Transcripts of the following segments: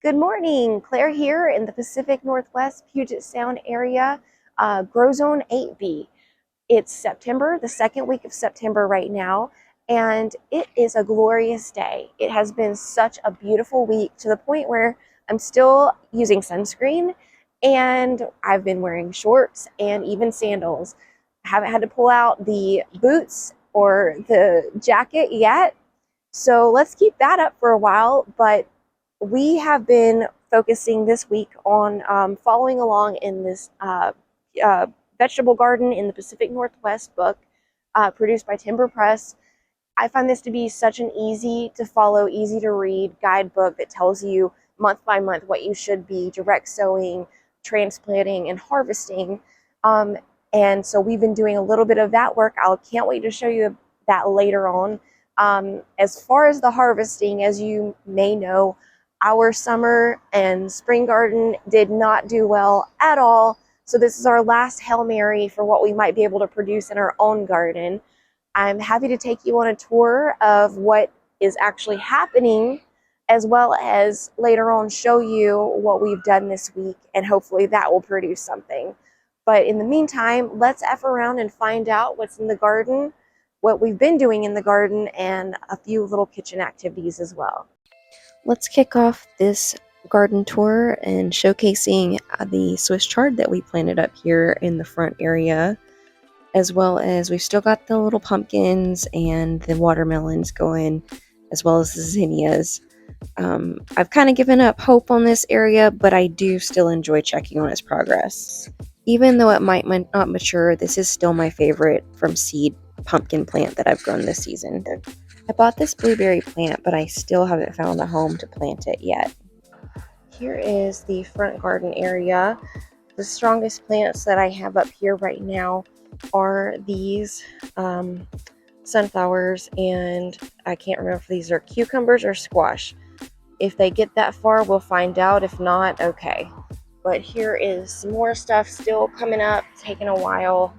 Good morning, Claire here in the Pacific Northwest Puget Sound area, Grow Zone 8B. It's September, the second week of September right now, and it is a glorious day. It has been such a beautiful week to the point where I'm still using sunscreen and I've been wearing shorts and even sandals. I haven't had to pull out the boots or the jacket yet, so let's keep that up for a while, but we have been focusing this week on following along in this uh, vegetable garden in the Pacific Northwest book produced by Timber Press. I find this to be such an easy to follow, easy to read guidebook that tells you month by month what you should be direct sowing, transplanting, and harvesting. Um, and so we've been doing a little bit of that work. I can't wait to show you that later on. As far as the harvesting, as you may know, our summer and spring garden did not do well at all. So this is our last Hail Mary for what we might be able to produce in our own garden. I'm happy to take you on a tour of what is actually happening, as well as later on show you what we've done this week, and hopefully that will produce something. But in the meantime, let's F around and find out what's in the garden, what we've been doing in the garden, and a few little kitchen activities as well. Let's kick off this garden tour and showcasing the Swiss chard that we planted up here in the front area, as well as we've still got the little pumpkins and the watermelons going, as well as the zinnias. I've kind of given up hope on this area, but I do still enjoy checking on its progress. Even though it might not mature, this is still my favorite from seed pumpkin plant that I've grown this season. I bought this blueberry plant, but I still haven't found a home to plant it yet. Here is the front garden area. The strongest plants that I have up here right now are these sunflowers, and I can't remember if these are cucumbers or squash. If they get that far, we'll find out. If not, okay. But here is some more stuff still coming up, taking a while.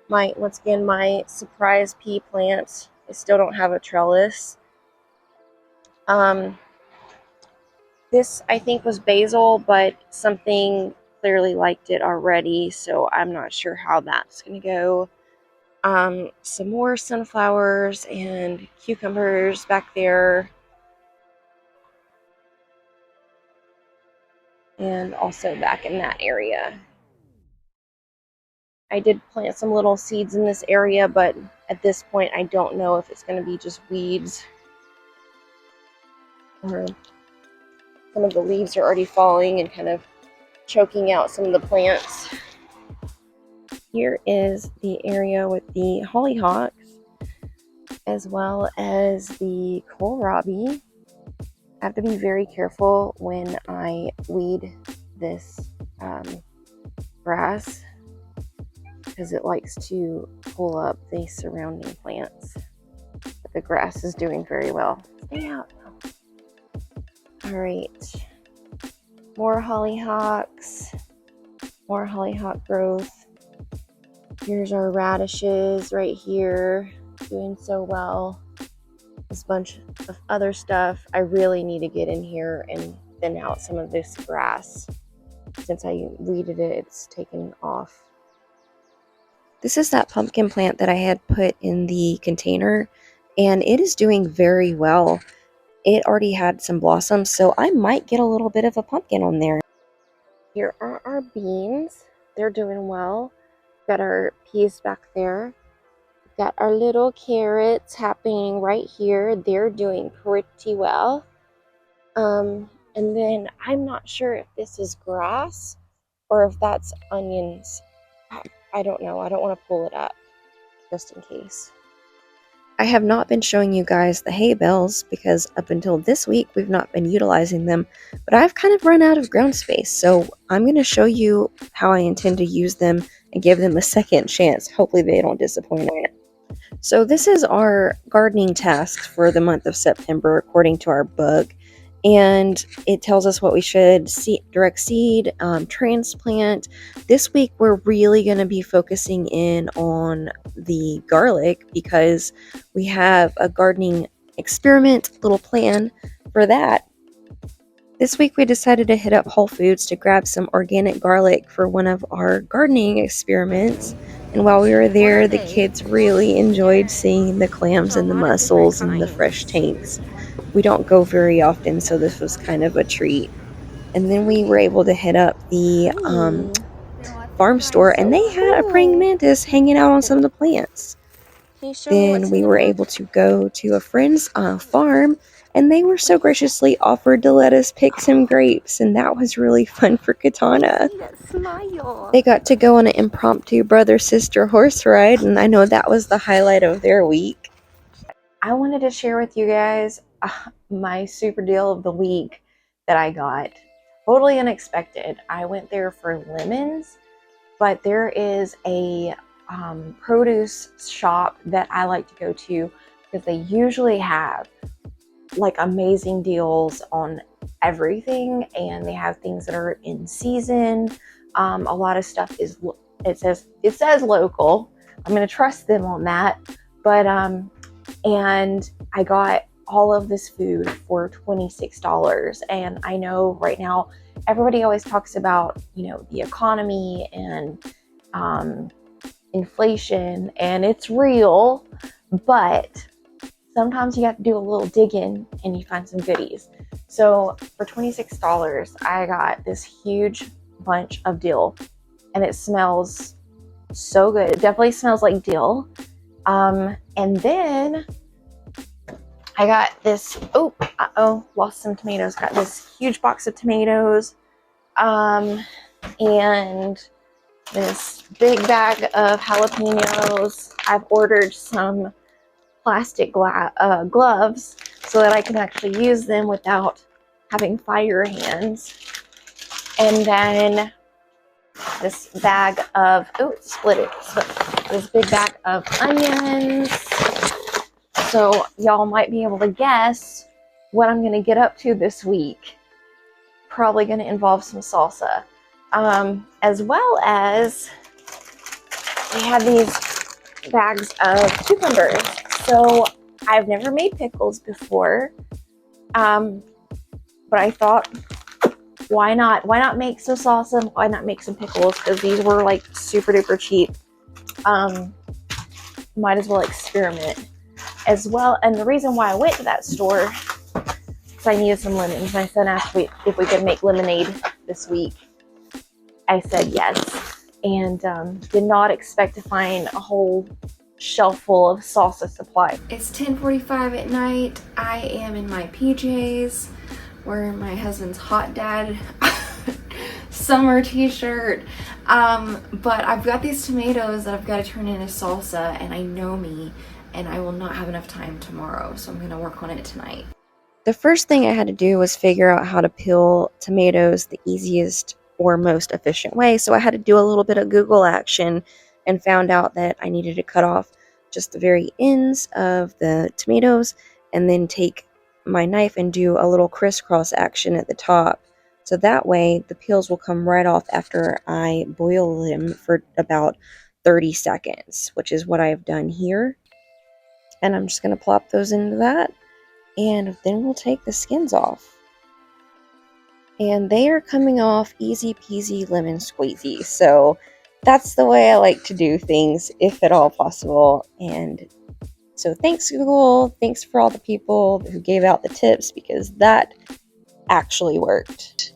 Once again, my surprise pea plant, I still don't have a trellis. This I think was basil, but something clearly liked it already, so I'm not sure how that's gonna go. Some more sunflowers and cucumbers back there, and also back in that area. I did plant some little seeds in this area, but at this point I don't know if it's going to be just weeds or some of the leaves are already falling and kind of choking out some of the plants. Here is the area with the hollyhocks, as well as the kohlrabi. I have to be very careful when I weed this grass, because it likes to pull up the surrounding plants. But the grass is doing very well. Stay out. All right. More hollyhocks. More hollyhock growth. Here's our radishes right here, doing so well. This bunch of other stuff. I really need to get in here and thin out some of this grass. Since I weeded it, it's taken off. This is that pumpkin plant that I had put in the container, and it is doing very well. It already had some blossoms, so I might get a little bit of a pumpkin on there. Here are our beans. They're doing well. Got our peas back there. Got our little carrots happening right here. They're doing pretty well. And then I'm not sure if this is grass or if that's onions. I don't know. I don't want to pull it up just in case. I have not been showing you guys the hay bales because up until this week we've not been utilizing them, but I've kind of run out of ground space, so I'm going to show you how I intend to use them and give them a second chance. Hopefully they don't disappoint me. So this is our gardening tasks for the month of September according to our book, and it tells us what we should direct seed, transplant. This week we're really going to be focusing in on the garlic because we have a gardening experiment, little plan for that. This week we decided to hit up Whole Foods to grab some organic garlic for one of our gardening experiments. And while we were there, the kids really enjoyed seeing the clams and the mussels and the fresh tanks. We don't go very often, so this was kind of a treat. And then we were able to hit up the farm store, and they had a praying mantis hanging out on some of the plants. Then we were able to go to a friend's farm, and they were so graciously offered to let us pick some grapes, and that was really fun for Katana. They got to go on an impromptu brother-sister horse ride, and I know that was the highlight of their week. I wanted to share with you guys my super deal of the week that I got. Totally unexpected. I went there for lemons, but there is a produce shop that I like to go to because they usually have like amazing deals on everything, and they have things that are in season. A lot of stuff is, it says local. I'm going to trust them on that. But and I got all of this food for $26. And I know right now everybody always talks about, you know, the economy and inflation, and it's real, but sometimes you have to do a little digging and you find some goodies. So for $26, I got this huge bunch of dill, and it smells so good. It definitely smells like dill. And then I got this, lost some tomatoes. Got this huge box of tomatoes, and this big bag of jalapenos. I've ordered some plastic gloves so that I can actually use them without having fire hands. And then this bag of, this big bag of onions. So y'all might be able to guess what I'm going to get up to this week. Probably going to involve some salsa. As well as we have these bags of cucumbers. So I've never made pickles before, but I thought, why not make some salsa? Why not make some pickles? Because these were like super duper cheap. Might as well experiment as well. And the reason why I went to that store is I needed some lemons. My son asked me if we could make lemonade this week. I said yes, and did not expect to find a whole shelf full of salsa supply. It's 10:45 at night. I am in my PJs, wearing my husband's hot dad summer t-shirt. But I've got these tomatoes that I've got to turn into salsa, and I know me, and I will not have enough time tomorrow, so I'm going to work on it tonight. The first thing I had to do was figure out how to peel tomatoes the easiest or most efficient way. So I had to do a little bit of Google action and found out that I needed to cut off just the very ends of the tomatoes and then take my knife and do a little crisscross action at the top. So that way the peels will come right off after I boil them for about 30 seconds, which is what I've done here. And I'm just going to plop those into that, and then we'll take the skins off. And they are coming off easy peasy lemon squeezy. So that's the way I like to do things, if at all possible. And so thanks, Google. Thanks for all the people who gave out the tips, because that actually worked.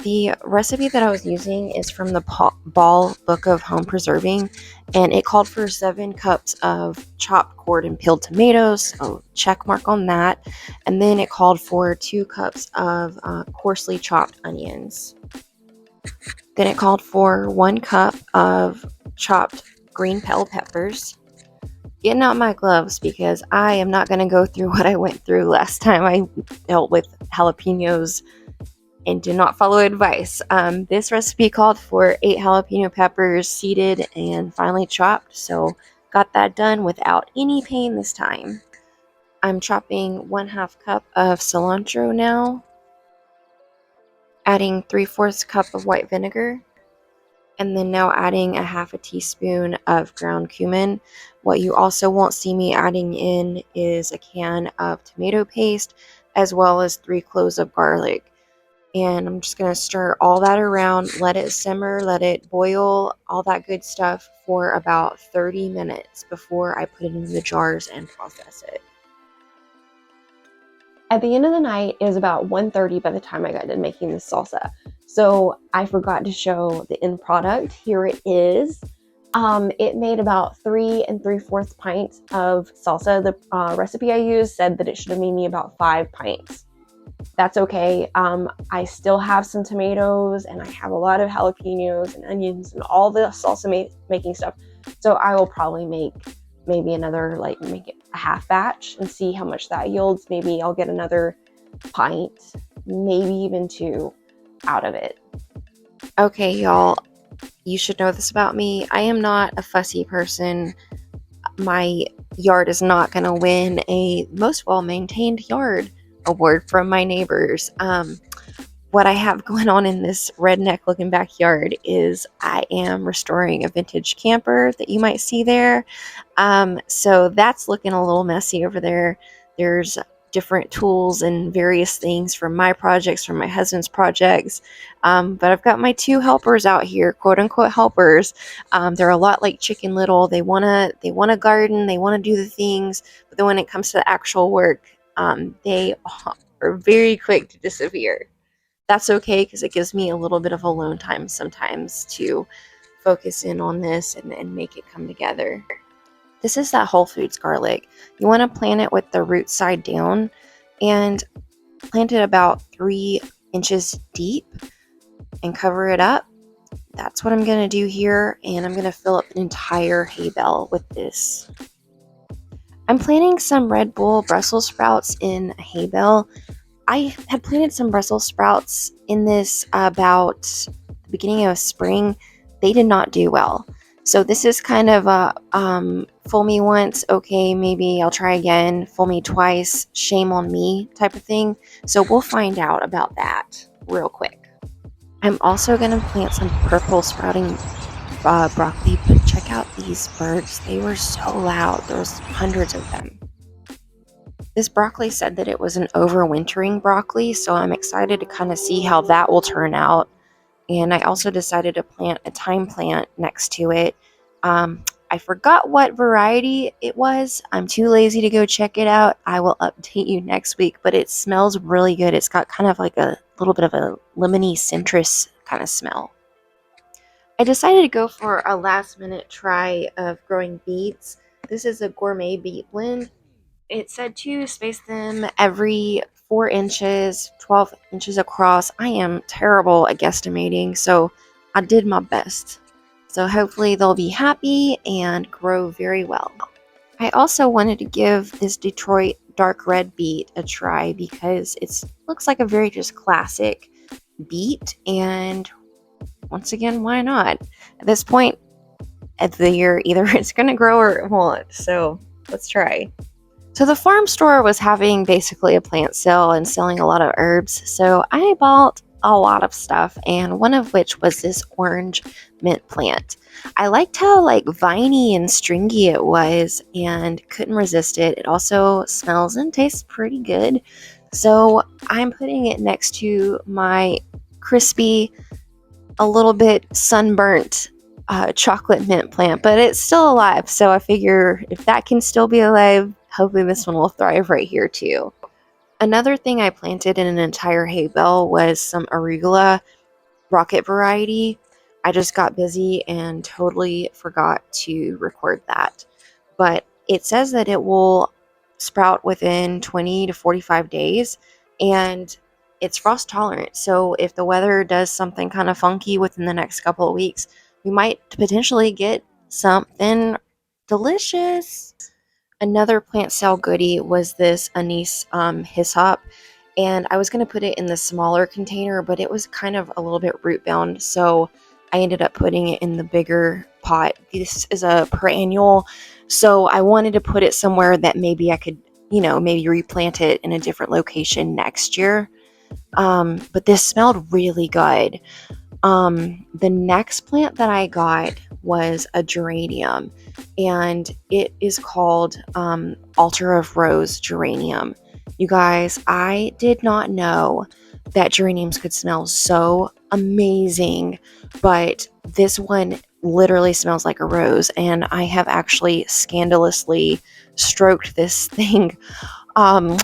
The recipe that I was using is from the Ball Book of Home Preserving, and it called for 7 cups of chopped, cored, and peeled tomatoes, so check mark on that. And then it called for 2 cups of coarsely chopped onions. Then it called for 1 cup of chopped green bell peppers. Getting out my gloves because I am not going to go through what I went through last time I dealt with jalapenos and did not follow advice. This recipe called for 8 jalapeno peppers seeded and finely chopped, so got that done without any pain this time. I'm chopping 1/2 cup of cilantro now, adding 3/4 cup of white vinegar, And then now adding a half a teaspoon of ground cumin. What you also won't see me adding in is a can of tomato paste, as well as 3 cloves of garlic. And I'm just going to stir all that around, let it simmer, let it boil, all that good stuff for about 30 minutes before I put it in the jars and process it. At the end of the night, it was about 1:30 by the time I got done making this salsa. So I forgot to show the end product. Here it is. It made about 3 3/4 pints of salsa. The recipe I used said that it should have made me about 5 pints. That's okay. I still have some tomatoes and I have a lot of jalapenos and onions and all the salsa making stuff. So I will probably make maybe another, make it a half batch and see how much that yields. Maybe I'll get another pint, maybe even 2 out of it. Okay, y'all, you should know this about me. I am not a fussy person. My yard is not going to win a most well-maintained yard award from my neighbors. What I have going on in this redneck looking backyard is I am restoring a vintage camper that you might see there. So that's looking a little messy over there. There's different tools and various things from my projects, from my husband's projects. But I've got my 2 helpers out here, quote unquote helpers. They're a lot like Chicken Little. They wanna garden, they wanna do the things, but then when it comes to the actual work, they are very quick to disappear. That's okay because it gives me a little bit of alone time sometimes to focus in on this and make it come together. This is that Whole Foods garlic. You want to plant it with the root side down and plant it about 3 inches deep and cover it up. That's what I'm going to do here, and I'm going to fill up an entire hay bale with this. I'm planting some Red Bull Brussels sprouts in a hay bale. I had planted some Brussels sprouts in this about the beginning of spring. They did not do well. So this is kind of a fool me once, okay, maybe I'll try again. Fool me twice, shame on me type of thing. So we'll find out about that real quick. I'm also going to plant some purple sprouting broccoli, but check out these birds. They were so loud. There was hundreds of them. This broccoli said that it was an overwintering broccoli, so I'm excited to kind of see how that will turn out. And I also decided to plant a thyme plant next to it. I forgot what variety it was. I'm too lazy to go check it out. I will update you next week, but it smells really good. It's got kind of like a little bit of a lemony citrus kind of smell. I decided to go for a last minute try of growing beets. This is a gourmet beet blend. It said to space them every 4 inches, 12 inches across. I am terrible at guesstimating, so I did my best. So hopefully they'll be happy and grow very well. I also wanted to give this Detroit dark red beet a try because it looks like a very just classic beet, and once again, why not? At this point of the year, either it's going to grow or it won't, so let's try. So the farm store was having basically a plant sale and selling a lot of herbs. So I bought a lot of stuff, and one of which was this orange mint plant. I liked how viney and stringy it was and couldn't resist it. It also smells and tastes pretty good. So I'm putting it next to my crispy, a little bit sunburnt chocolate mint plant, but it's still alive. So I figure if that can still be alive, hopefully this one will thrive right here too. Another thing I planted in an entire hay bale was some arugula rocket variety. I just got busy and totally forgot to record that. But it says that it will sprout within 20 to 45 days, and it's frost tolerant. So if the weather does something kind of funky within the next couple of weeks, we might potentially get something delicious. Another plant sale goodie was this anise hyssop, and I was going to put it in the smaller container, but it was kind of a little bit root bound, so I ended up putting it in the bigger pot. This is a perennial, so I wanted to put it somewhere that maybe I could, maybe replant it in a different location next year. But this smelled really good. The next plant that I got was a geranium, and it is called Altar of Rose geranium. You guys, I did not know that geraniums could smell so amazing, but this one literally smells like a rose, and I have actually scandalously stroked this thing um,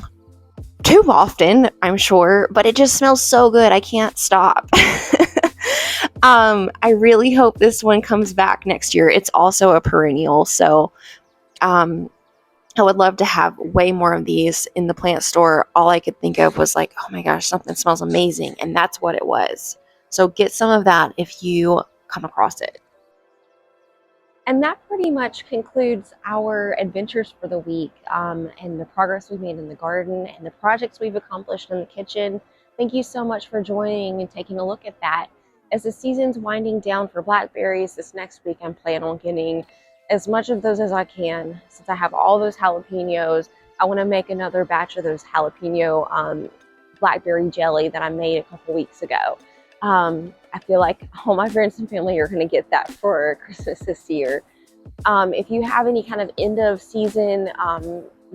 too often, I'm sure, but it just smells so good. I can't stop. I really hope this one comes back next year. It's also a perennial, so um, I would love to have way more of these in the plant store. All I could think of was like, oh my gosh, something smells amazing, and that's what it was. So get some of that if you come across it. And that pretty much concludes our adventures for the week, and the progress we've made in the garden and the projects we've accomplished in the kitchen. Thank you so much for joining and taking a look at that. As the season's winding down for blackberries this next week, I'm planning on getting as much of those as I can. Since I have all those jalapenos, I want to make another batch of those jalapeno blackberry jelly that I made a couple weeks ago. I feel like all my friends and family are going to get that for Christmas this year. If you have any kind of end of season,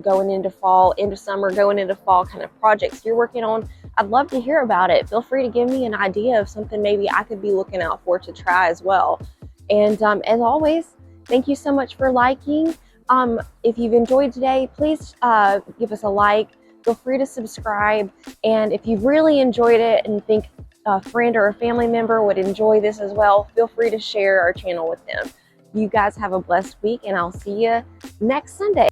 going into fall, into summer, going into fall kind of projects you're working on, I'd love to hear about it. Feel free to give me an idea of something maybe I could be looking out for to try as well. And as always, thank you so much for liking. If you've enjoyed today, please give us a like. Feel free to subscribe. And if you've really enjoyed it and think a friend or a family member would enjoy this as well, feel free to share our channel with them. You guys have a blessed week, and I'll see you next Sunday.